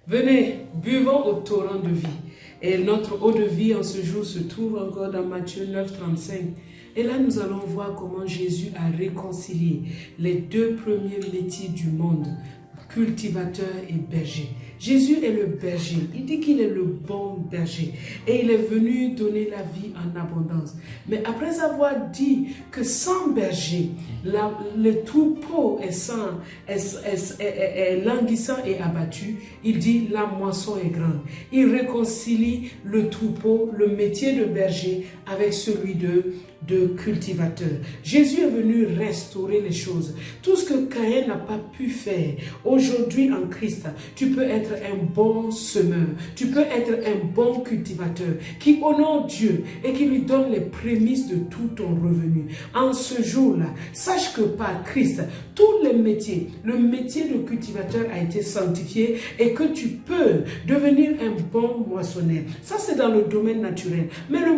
Venez, buvons au torrent de vie. Et notre eau de vie en ce jour se trouve encore dans Matthieu 9, 35. Et là, nous allons voir comment Jésus a réconcilié les deux premiers métiers du monde, cultivateur et berger. Jésus est le berger. Il dit qu'il est le bon berger. Et il est venu donner la vie en abondance. Mais après avoir dit que sans berger, le troupeau est languissant et abattu, il dit la moisson est grande. Il réconcilie le troupeau, le métier de berger, avec celui de cultivateur. Jésus est venu restaurer les choses. Tout ce que Caïn n'a pas pu faire, aujourd'hui en Christ, tu peux être un bon semeur, tu peux être un bon cultivateur qui honore Dieu et qui lui donne les prémices de tout ton revenu. En ce jour-là, sache que par Christ, tous les métiers, le métier de cultivateur a été sanctifié et que tu peux devenir un bon moissonneur. Ça, c'est dans le domaine naturel. Mais le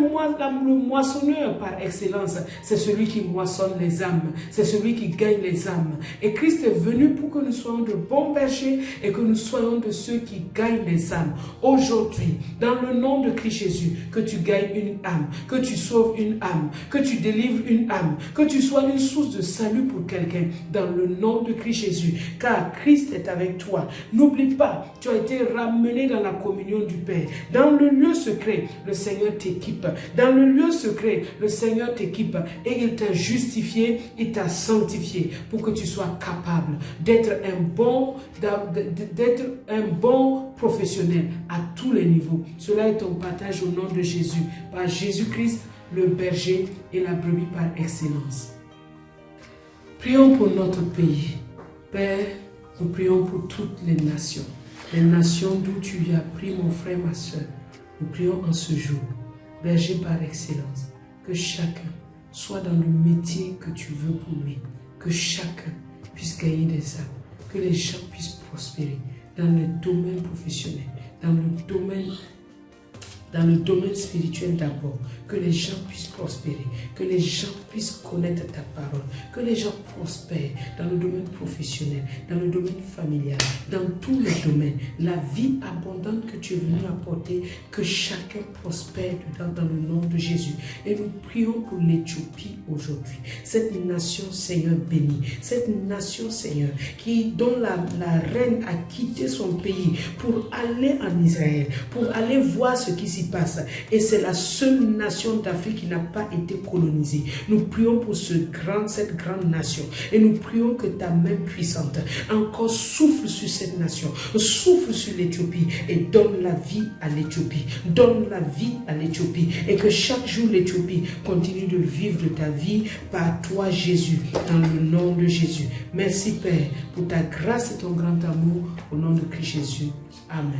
moissonneur par excellence, c'est celui qui moissonne les âmes, c'est celui qui gagne les âmes. Et Christ est venu pour que nous soyons de bons bergers et que nous soyons de ceux qui gagnent les âmes. Aujourd'hui, dans le nom de Christ Jésus, que tu gagnes une âme, que tu sauves une âme, que tu délivres une âme, que tu sois une source de salut pour quelqu'un, dans le nom de Christ Jésus, car Christ est avec toi. N'oublie pas, tu as été ramené dans la communion du Père. Dans le lieu secret, le Seigneur t'équipe. Dans le lieu secret, le Seigneur t'équipe et il t'a justifié, il t'a sanctifié pour que tu sois capable d'être un bon professionnel à tous les niveaux. Cela est ton partage au nom de Jésus, par Jésus-Christ, le berger et la brebis par excellence. Prions pour notre pays. Père, nous prions pour toutes les nations d'où tu as pris mon frère, ma soeur. Nous prions en ce jour, berger par excellence, que chacun soit dans le métier que tu veux pour lui, que chacun puisse gagner des âmes, que les gens puissent prospérer dans le domaine professionnel, dans le domaine spirituel d'abord, que les gens puissent prospérer, que les gens puissent connaître ta parole, que les gens prospèrent dans le domaine professionnel, dans le domaine familial, dans tous les domaines. La vie abondante que tu es venu apporter, que chacun prospère dedans dans le nom de Jésus. Et nous prions pour l'Éthiopie aujourd'hui. Cette nation, Seigneur, bénie. Cette nation, Seigneur, dont la reine a quitté son pays pour aller en Israël, pour aller voir ce qui s'y passe. Et c'est la seule nation d'Afrique qui n'a pas été colonisée. Nous prions pour cette grande nation. Et nous prions que ta main puissante encore souffle sur cette nation, souffle sur l'Éthiopie et donne la vie à l'Éthiopie. Donne la vie à l'Éthiopie. Et que chaque jour l'Éthiopie continue de vivre de ta vie par toi, Jésus, dans le nom de Jésus. Merci, Père, pour ta grâce et ton grand amour. Au nom de Christ Jésus. Amen.